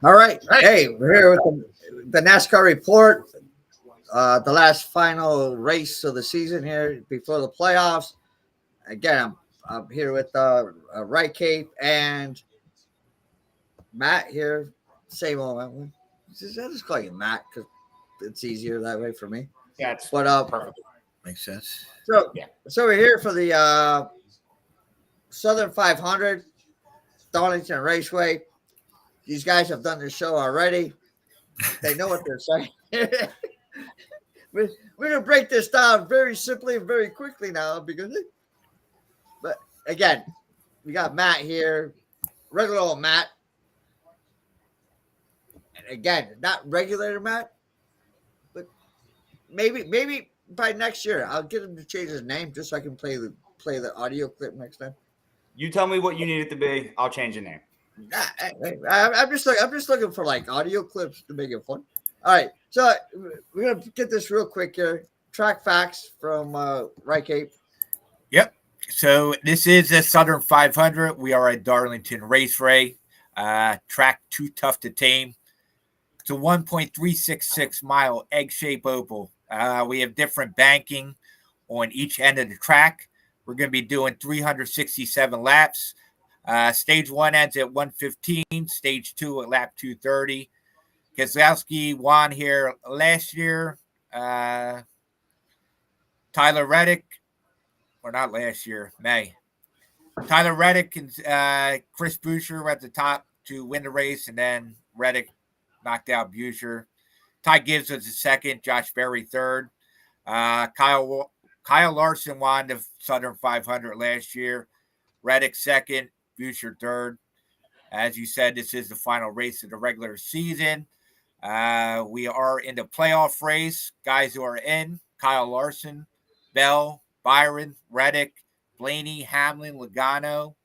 All right. Hey, we're here with the NASCAR report. The last final race of the season here before the playoffs. Again, I'm here with Right Cape and Matt here. Same old. I'll just call you Matt because it's easier that way for me. Yeah, it's But perfect. Makes sense. So we're here for the Southern 500, Darlington Raceway. These guys have done their show already. They know what they're saying. We're going to break this down very simply and very quickly now but again, we got Matt here, regular old Matt. And again, not regular Matt, but maybe by next year I'll get him to change his name just so I can play the audio clip next time. You tell me what you need it to be. I'll change the name. I'm just looking for like audio clips to make it fun. All right, so we're gonna get this real quick here. Track facts from Right Cape. Yep. So this is the Southern 500. We are at Darlington Raceway. Track too tough to tame. It's a 1.366 mile egg-shaped oval. We have different banking on each end of the track. We're going to be doing 367 laps. Stage 1 ends at 115. Stage 2 at lap 230. Keselowski won here last year. Tyler Reddick, or not last year, May. Tyler Reddick and Chris Buescher were at the top to win the race, and then Reddick knocked out Buescher. Ty Gibbs was the second, Josh Berry third. Kyle Larson won the Southern 500 last year. Reddick second, Buescher third. As you said, this is the final race of the regular season. We are in the playoff race. Guys who are in: Kyle Larson, Bell, Byron, Reddick, Blaney, Hamlin, Logano,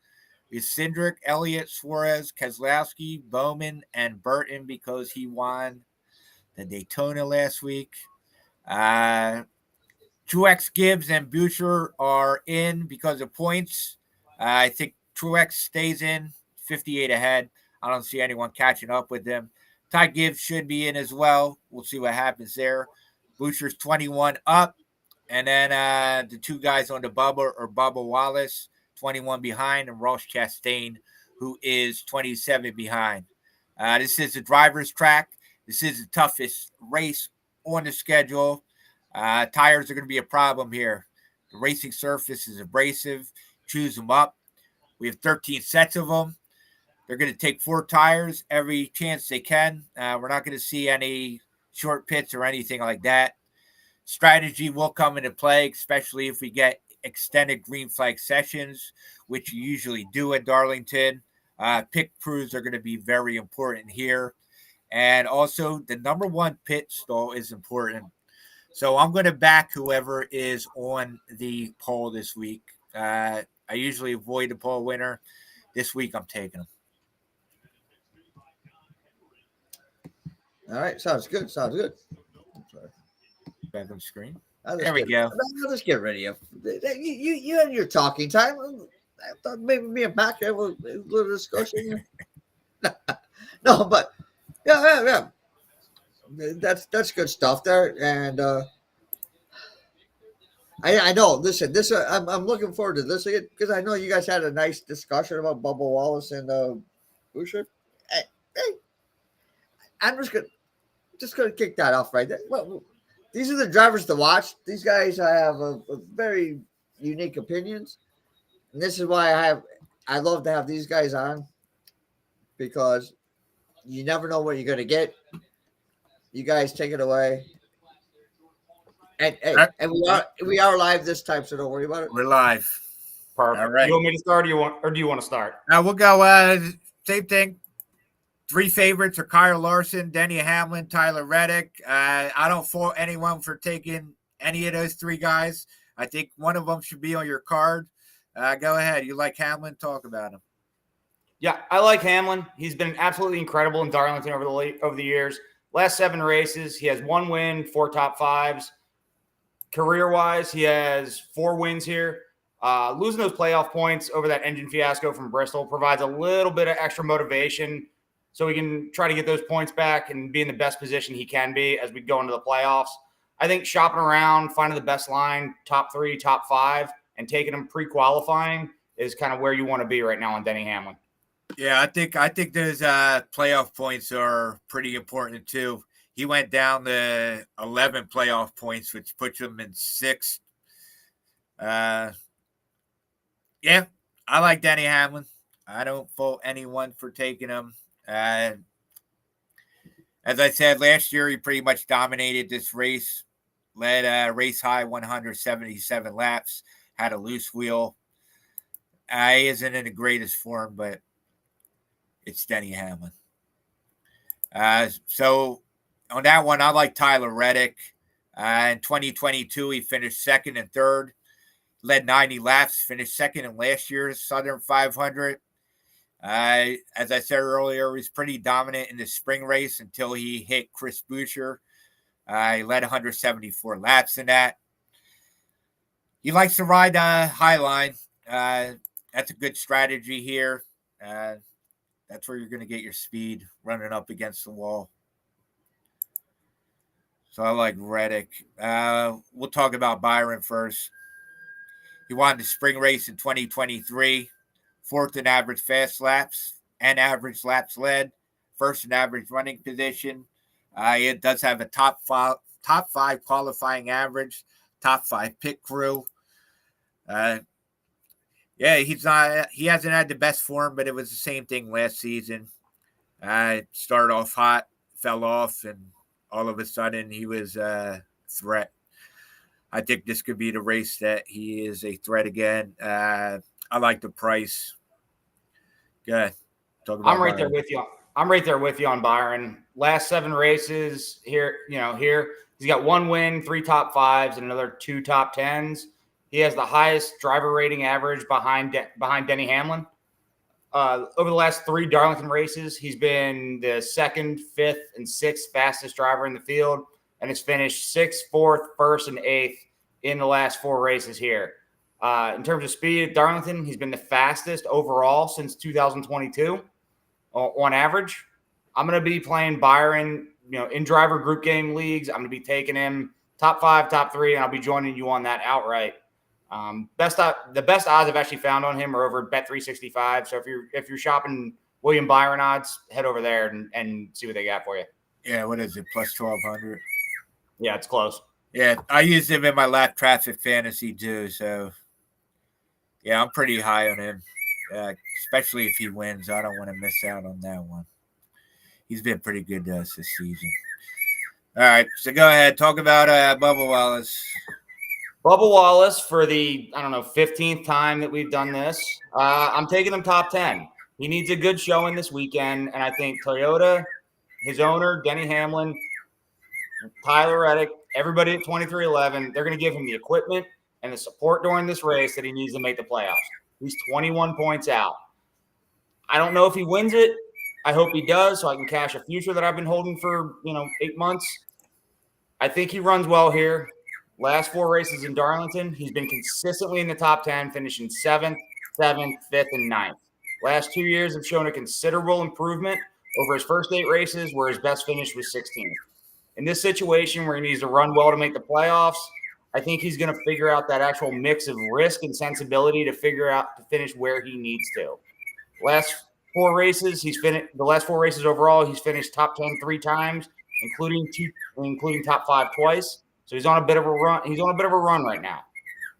Cindric, Elliott, Suarez, Keselowski, Bowman, and Burton because he won the Daytona last week. Truex, Gibbs, and Buescher are in because of points. I think Truex stays in, 58 ahead. I don't see anyone catching up with them. Ty Gibbs should be in as well. We'll see what happens there. Buescher's 21 up. And then the two guys on the bubble are Bubba Wallace, 21 behind, and Ross Chastain, who is 27 behind. This is a driver's track. This is the toughest race on the schedule. Tires are going to be a problem here. The racing surface is abrasive. Choose them up. We have 13 sets of them. They're going to take 4 tires every chance they can. We're not going to see any short pits or anything like that. Strategy will come into play, especially if we get extended green flag sessions, which you usually do at Darlington. Pit crews are going to be very important here. And also, the number one pit stall is important. So I'm going to back whoever is on the poll this week. I usually avoid the poll winner. This week, I'm taking them. All right, sounds good. Back on the screen. There we go. I'll just get ready. You had your talking time. I thought maybe me and Matt have a little discussion. No, but yeah. That's good stuff there, and I know. Listen, this I'm looking forward to this because I know you guys had a nice discussion about Bubba Wallace and Buescher. Hey, I'm just gonna kick that off right there. Well, these are the drivers to watch. These guys have a very unique opinions, and this is why I love to have these guys on because you never know what you're gonna get. You guys take it away. And we are live this time, so don't worry about it. We're live. Perfect. All right. You want me to start, or do you want to start? We'll go same thing. 3 favorites are Kyle Larson, Denny Hamlin, Tyler Reddick. I don't fault anyone for taking any of those 3 guys. I think one of them should be on your card. Go ahead. You like Hamlin? Talk about him. Yeah, I like Hamlin. He's been absolutely incredible in Darlington over the years. Last 7 races, he has 1 win, 4 top 5s. career-wise, he has 4 wins here. Losing those playoff points over that engine fiasco from Bristol provides a little bit of extra motivation so he can try to get those points back and be in the best position he can be as we go into the playoffs. I think shopping around, finding the best line, top 3, top 5, and taking them pre-qualifying is kind of where you want to be right now on Denny Hamlin. Yeah, I think those playoff points are pretty important too. He went down to 11 playoff points, which puts him in 6th. Yeah, I like Denny Hamlin. I don't fault anyone for taking him. As I said, last year he pretty much dominated this race, led race high 177 laps, had a loose wheel. He isn't in the greatest form, but it's Denny Hamlin. So on that one, I like Tyler Reddick. In 2022, he finished 2nd and 3rd, led 90 laps, finished 2nd in last year's Southern 500. As I said earlier, he was pretty dominant in the spring race until he hit Chris Buescher. He led 174 laps in that. He likes to ride high line. That's a good strategy here. That's where you're going to get your speed, running up against the wall. So I like Reddick. We'll talk about Byron first. He won the spring race in 2023, 4th in average fast laps and average laps led, 1st in average running position. It does have a top five qualifying average, top 5 pit crew. Yeah, he hasn't had the best form, but it was the same thing last season. Started off hot, fell off, and all of a sudden he was a threat. I think this could be the race that he is a threat again. I like the price. Good. I'm right there with you. I'm right there with you on Byron. Last 7 races here, he's got 1 win, 3 top 5s, and another 2 top 10s. He has the highest driver rating average behind Denny Hamlin. Over the last 3 Darlington races, he's been the 2nd, 5th, and 6th fastest driver in the field, and has finished 6th, 4th, 1st, and 8th in the last 4 races here. In terms of speed at Darlington, he's been the fastest overall since 2022 on average. I'm going to be playing Byron, in driver group game leagues. I'm going to be taking him top 5, top 3, and I'll be joining you on that outright. The best odds I've actually found on him are over at Bet365. So if you're shopping William Byron odds, head over there and see what they got for you. Yeah, what is it? Plus 1,200. Yeah, it's close. Yeah, I used him in my lap traffic fantasy too. So yeah, I'm pretty high on him, especially if he wins. I don't want to miss out on that one. He's been pretty good to us this season. All right, so go ahead, talk about Bubba Wallace. Bubba Wallace, for the, 15th time that we've done this, I'm taking him top 10. He needs a good showing this weekend, and I think Toyota, his owner, Denny Hamlin, Tyler Reddick, everybody at 2311, they're going to give him the equipment and the support during this race that he needs to make the playoffs. He's 21 points out. I don't know if he wins it. I hope he does, so I can cash a future that I've been holding for, 8 months. I think he runs well here. Last 4 races in Darlington, he's been consistently in the top 10, finishing 7th, 7th, 5th, and 9th. Last 2 years have shown a considerable improvement over his first 8 races, where his best finish was 16th. In this situation where he needs to run well to make the playoffs, I think he's going to figure out that actual mix of risk and sensibility to finish where he needs to. Last 4 races, the last 4 races overall, he's finished top 10 3 times, including top 5 twice. So he's on a bit of a run. He's on a bit of a run right now.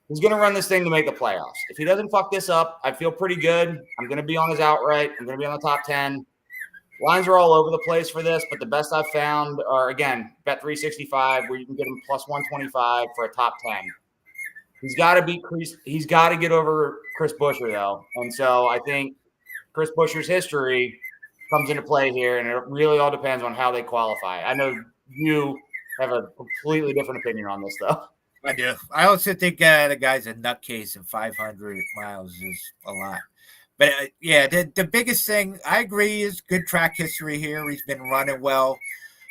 He's going to run this thing to make the playoffs. If he doesn't fuck this up, I feel pretty good. I'm going to be on his outright. I'm going to be on the top 10. Lines are all over the place for this, but the best I've found are, again, Bet365, where you can get him plus 125 for a top 10. He's got to get over Chris Buescher, though. And so I think Chris Buescher's history comes into play here, and it really all depends on how they qualify. I know you have a completely different opinion on this, though. I do. I also think the guy's a nutcase, and 500 miles is a lot. But, the biggest thing, I agree, is good track history here. He's been running well.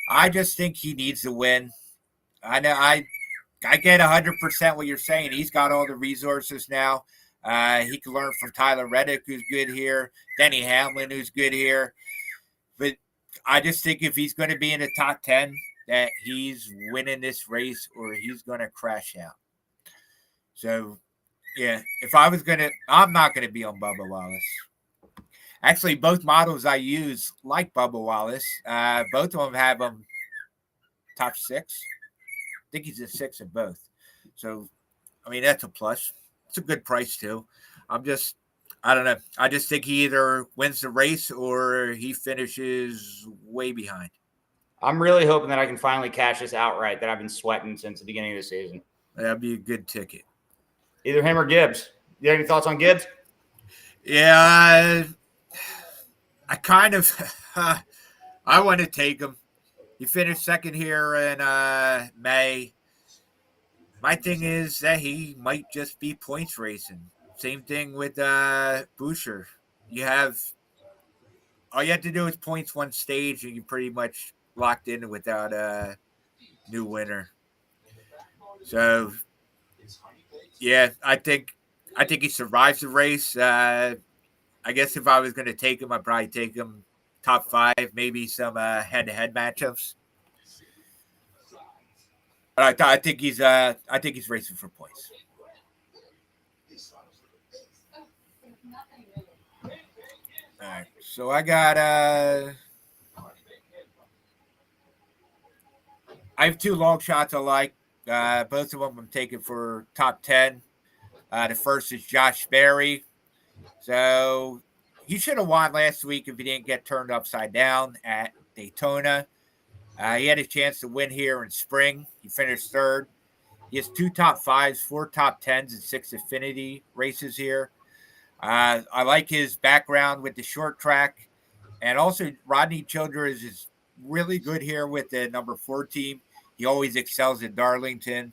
I just think he needs to win. I know I I get 100% what you're saying. He's got all the resources now. He can learn from Tyler Reddick, who's good here, Denny Hamlin, who's good here. But I just think if he's going to be in the top 10, that he's winning this race or he's going to crash out. So, yeah, if I was going to – I'm not going to be on Bubba Wallace. Actually, both models I use like Bubba Wallace. Both of them have him top 6. I think he's a 6 in both. So, I mean, that's a plus. It's a good price, too. I don't know. I just think he either wins the race or he finishes way behind. I'm really hoping that I can finally cash this outright that I've been sweating since the beginning of the season. That'd be a good ticket. Either him or Gibbs. You have any thoughts on Gibbs? Yeah, I kind of I want to take him. He finished second here in May. My thing is that he might just be points racing. Same thing with Boucher. All you have to do is points one stage, and you're pretty much locked in without a new winner. So, yeah, I think he survives the race. I guess if I was going to take him, I'd probably take him top 5, maybe some head-to-head matchups. But I think he's racing for points. All right, so I got I have 2 long shots I like. Both of them I'm taking for top 10. The first is Josh Berry. So he should have won last week if he didn't get turned upside down at Daytona. He had a chance to win here in spring. He finished 3rd. He has 2 top 5s, 4 top 10s, and 6 Xfinity races here. I like his background with the short track. And also Rodney Childress is really good here with the number 4 team. He always excels at Darlington.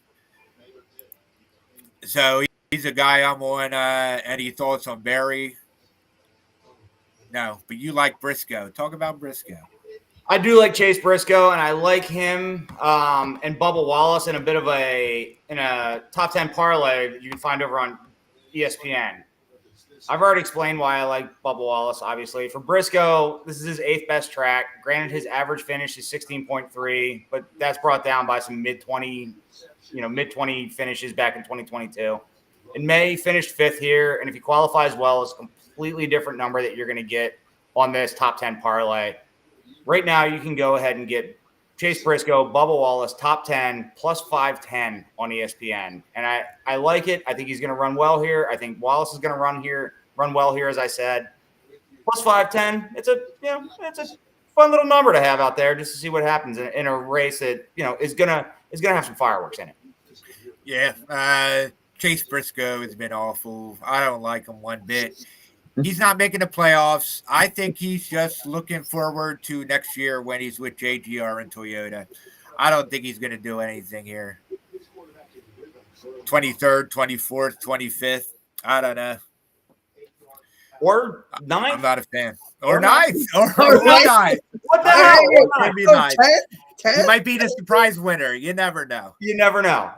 So he's a guy I'm on. Any thoughts on Barry? No, but you like Briscoe. Talk about Briscoe. I do like Chase Briscoe, and I like him and Bubba Wallace in a top 10 parlay that you can find over on ESPN. I've already explained why I like Bubba Wallace, obviously. For Briscoe, this is his 8th best track. Granted, his average finish is 16.3, but that's brought down by some mid-20 finishes back in 2022. In May, he finished 5th here, and if he qualifies well, it's a completely different number that you're going to get on this top 10 parlay. Right now, you can go ahead and get Chase Briscoe, Bubba Wallace, top 10, plus 510 on ESPN. And I like it. I think he's going to run well here. I think Wallace is going to run well here, as I said. Plus 510, it's a fun little number to have out there just to see what happens in a race that, is going to have some fireworks in it. Yeah, Chase Briscoe has been awful. I don't like him one bit. He's not making the playoffs. I think he's just looking forward to next year when he's with JGR and Toyota. I don't think he's going to do anything here. 23rd, 24th, 25th. I don't know. Or 9th. I'm not a fan. Or 9th. Or 9th. What the hell? Maybe 9th. 10? He might be the surprise winner. You never know. You never know.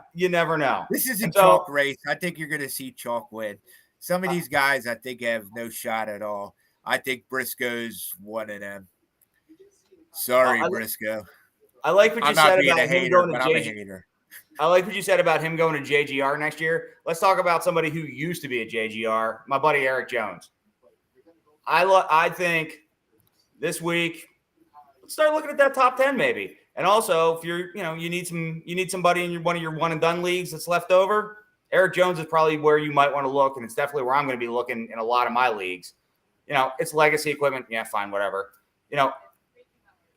This is a chalk race. I think you're going to see chalk win. Some of these guys, I think, have no shot at all. I think Briscoe's one of them. Sorry, Briscoe. I like what you said about him going to JGR. I like what you said about him going to JGR next year. Let's talk about somebody who used to be at JGR, my buddy Eric Jones. I think this week, let's start looking at that top 10 maybe. And also, if you're, you need somebody in one of your one and done leagues that's left over. Eric Jones is probably where you might want to look, and it's definitely where I'm going to be looking in a lot of my leagues. It's legacy equipment. Yeah, fine, whatever.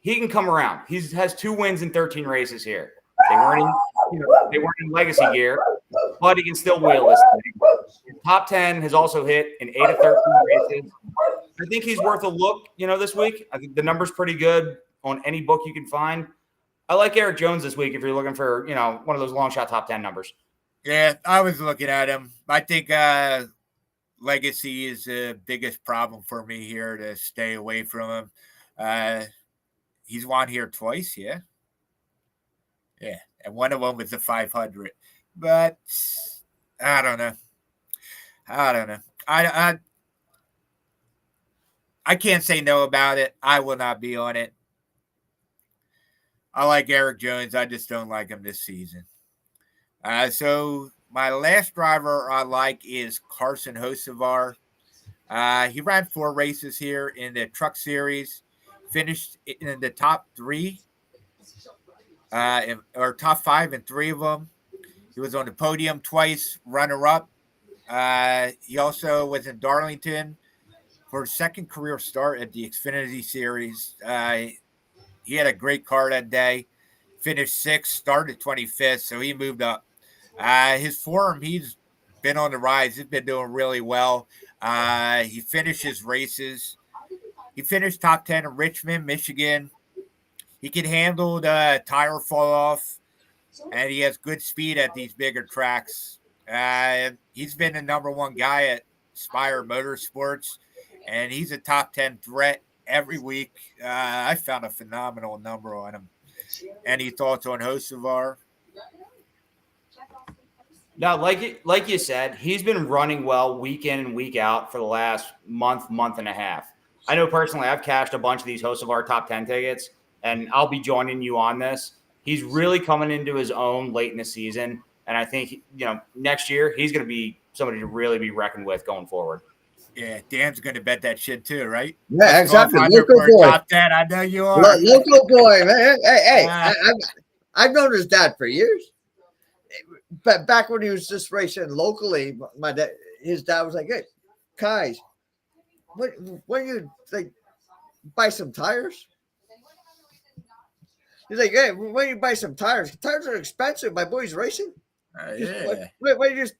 He can come around. He has 2 wins in 13 races here. They weren't in legacy gear, but he can still wheel this thing. Top 10 has also hit in 8 of 13 races. I think he's worth a look, this week. I think the number's pretty good on any book you can find. I like Eric Jones this week if you're looking for, one of those long shot top 10 numbers. Yeah, I was looking at him. I think legacy is the biggest problem for me here to stay away from him. He's won here twice, yeah. Yeah, and one of them was the 500. but I don't know. I can't say no about it. I will not be on it. I like Eric Jones. I just don't like him this season. So my last driver I like is Carson Hocevar. He ran 4 races here in the Truck Series, finished in the top 3, or top 5 in 3 of them. He was on the podium twice, runner-up. He also was in Darlington for his second career start at the Xfinity Series. He had a great car that day, finished 6th, started 25th, so he moved up. His form, he's been on the rise. He's been doing really well. He finishes races. He finished top 10 in Richmond, Michigan. He can handle the tire fall off, and he has good speed at these bigger tracks. He's been the number 1 guy at Spire Motorsports, and he's a top 10 threat every week. I found a phenomenal number on him. Any thoughts on Hocevar? No, like you said, he's been running well week in and week out for the last month and a half. I know personally I've cashed a bunch of these Hocevar top 10 tickets, and I'll be joining you on this. He's really coming into his own late in the season, and I think next year he's going to be somebody to really be reckoned with going forward. Yeah, Dan's going to bet that shit too, right? Yeah, exactly. Local boy. Top 10, I know you are. Local boy, man. Hey, I've known his dad for years. But back when he was just racing locally, his dad was like, "Hey, guys, when you like buy some tires?" He's like, "Hey, when you buy some tires? Tires are expensive. My boy's racing. Yeah. When you just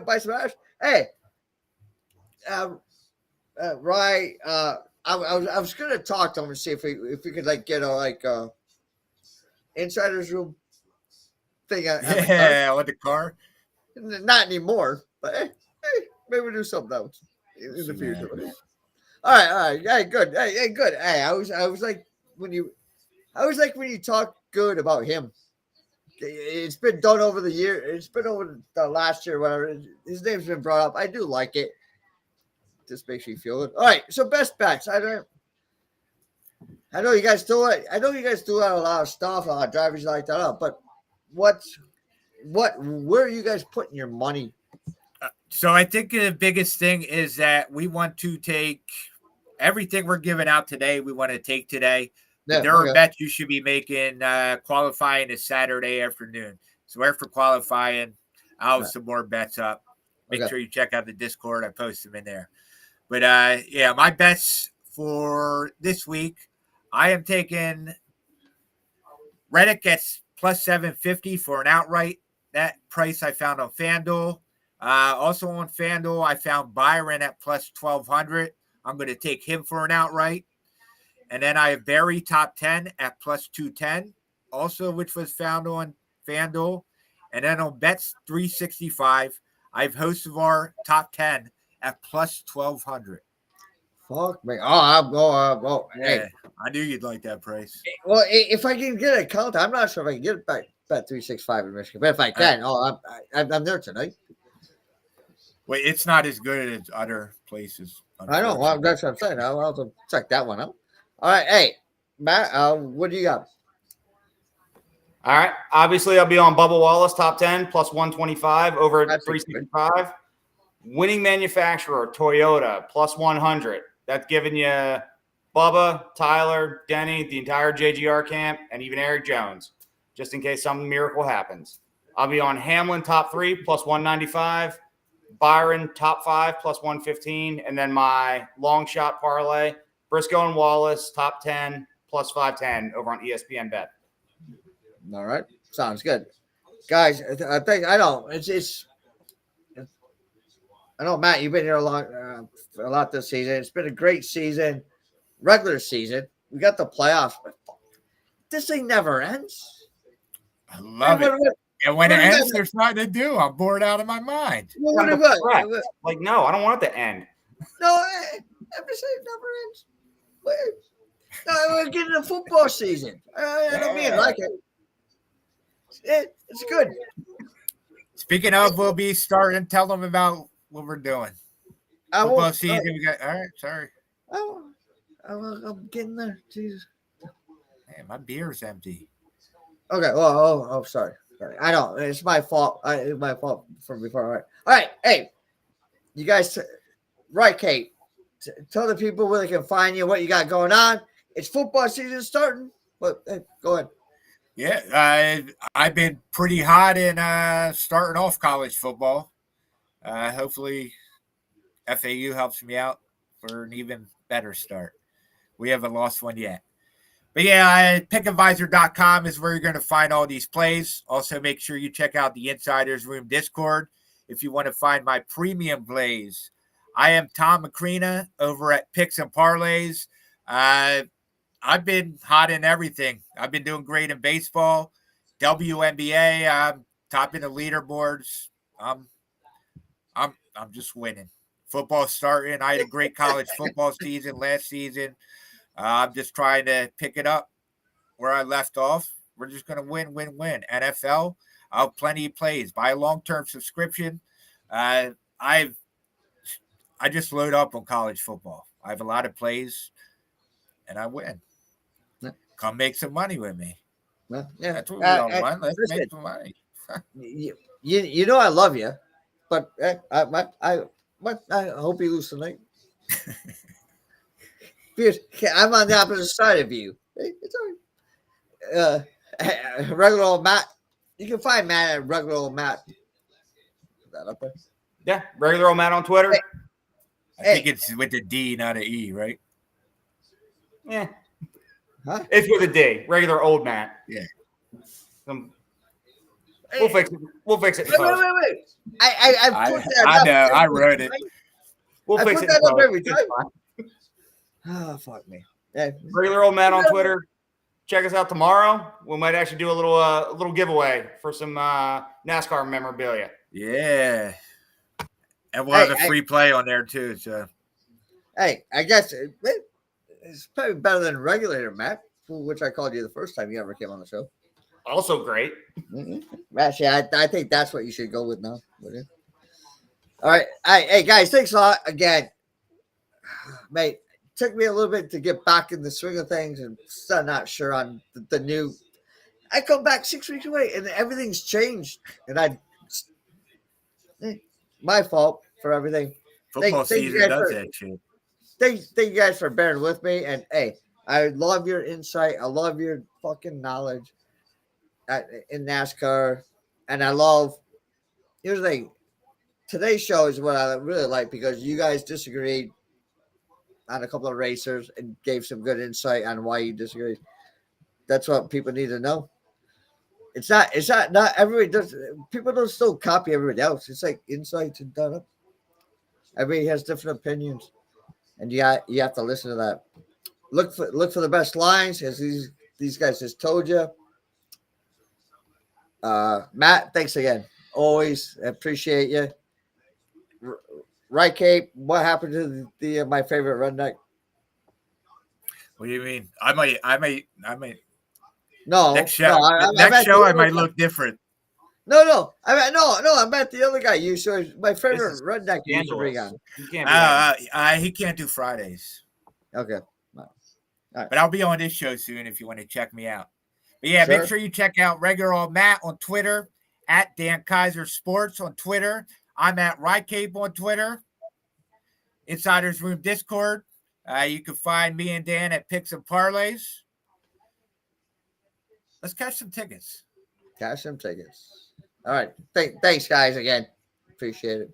buy some tires? Hey, right. I was gonna talk to him and see if we could like get a insider's room thing. With the car. Not anymore, but hey, maybe we'll do something else in the future. All right. Hey, good. Hey, good. Hey, I was like when you talk good about him. It's been done over the year. It's been over the last year, whatever. His name's been brought up. I do like it. Just makes me feel good. All right. So best bets. I know you guys do it. I know you guys do a lot of stuff. Drivers like that up, but where are you guys putting your money? So I think the biggest thing is that we want to take everything we're giving out today. We want to take today. Yeah, there are bets you should be making. Qualifying is Saturday afternoon. So after qualifying, I'll have some more bets up. Make sure you check out the Discord. I post them in there. But my bets for this week, I am taking Reddick at plus 750 for an outright. That price I found on FanDuel. Also on FanDuel, I found Byron at plus 1,200. I'm going to take him for an outright. And then I have Barry top 10 at plus 210, also which was found on FanDuel. And then on Bets 365, I have Hocevar top 10 at plus 1,200. Fuck me. Oh, yeah, hey. I knew you'd like that price. Well, if I can get an account, I'm not sure if I can get it back Bet 365 in Michigan, but if I can, I'm there tonight. Wait, it's not as good as other places. I know. Well, that's what I'm saying. I'll have to check that one out. All right. Hey, Matt, what do you got? All right. Obviously, I'll be on Bubba Wallace top 10 plus 125 over at 365. Winning manufacturer, Toyota, plus 100. That's giving you Bubba, Tyler, Denny, the entire JGR camp, and even Eric Jones, just in case some miracle happens. I'll be on Hamlin top 3 plus 195. Byron top 5 plus 115. And then my long shot parlay, Briscoe and Wallace top 10 plus 510 over on ESPN Bet. All right. Sounds good. Guys, I know I know, Matt, you've been here a lot this season. It's been a great season, regular season. We got the playoffs, but this thing never ends. I love it. And when it ends, there's nothing to do. I'm bored out of my mind. Like, no, I don't want it to end. No, I'm just saying it never ends. We're getting a football season. I don't mean like it. It's good. Speaking of, we'll be starting. Tell them about what we're doing. I Football won't. season. We got. All right. Sorry. I'm getting there. Jesus. Man, my beer's empty. Okay. Oh, sorry. I know it's my fault. It's my fault from before. All right. Hey, you guys. Right, Kate. Tell the people where they can find you, what you got going on. It's football season starting. But hey, go ahead. Yeah, I've been pretty hot in starting off college football. Hopefully, FAU helps me out for an even better start. We haven't lost one yet. But yeah, pickadvisor.com is where you're going to find all these plays. Also, make sure you check out the Insiders Room Discord if you want to find my premium plays. I am Tom Macrina over at Picks and Parlays. I've been hot in everything. I've been doing great in baseball, WNBA. I'm topping the leaderboards. I'm just winning. Football starting. I had a great college football season last season. I'm just trying to pick it up where I left off. We're just going to win. NFL, I'll have plenty of plays. Buy a long-term subscription. I just load up on college football. I have a lot of plays, and I win. Come make some money with me. Well, yeah, That's what we all want. Let's listen, make some money. you know I love you, but I hope you lose tonight. Because I'm on the opposite side of you. It's all right. Regular old Matt. You can find Matt at regular old Matt. Is that up there? Yeah, regular old Matt on Twitter. Hey. I think it's with a D, not an E, right? Yeah. Huh? It's with a D. Regular old Matt. Yeah. We'll fix it. We'll fix it. Wait. I put that I up. know. I wrote it. We'll I fix put it. that up every It's time. fine. Oh, fuck me. Yeah. Regular old Matt on Twitter. Check us out tomorrow. We might actually do a little giveaway for some NASCAR memorabilia. Yeah. And we'll have a free play on there too. So, hey, I guess it's probably better than regulator, Matt, which I called you the first time you ever came on the show. Also great. Mm-hmm. Actually, I think that's what you should go with now. All right. Hey, guys, thanks a lot again. Mate, took me a little bit to get back in the swing of things and still not sure on the new. I come back 6 weeks away and everything's changed. And my fault for everything. football Thank you season guys does for- that shit. Thank you guys for bearing with me. And hey, I love your insight. I love your fucking knowledge in NASCAR. And I love, here's the thing. Today's show is what I really like because you guys disagreed on a couple of racers and gave some good insight on why you disagreed. That's what people need to know. It's not everybody does. People don't still copy everybody else. It's like insights and done up. Everybody has different opinions, and you have to listen to that. Look for the best lines, as these guys just told you. Matt, thanks again. Always appreciate you. Right, Cape. What happened to the my favorite redneck? What do you mean? I might. No, Next show, I might look different. No. I'm at the other guy. You so my favorite redneck you used to bring on. You can't He can't do Fridays. Okay. But I'll be on this show soon if you want to check me out. But yeah, Sure. Make sure you check out regular old Matt on Twitter, at Dan Kaiser Sports on Twitter. I'm at Rycape on Twitter. Insiders Room Discord. You can find me and Dan at Picks and Parlays. Let's catch some tickets. Cash some tickets. All right. Thanks, guys, again. Appreciate it.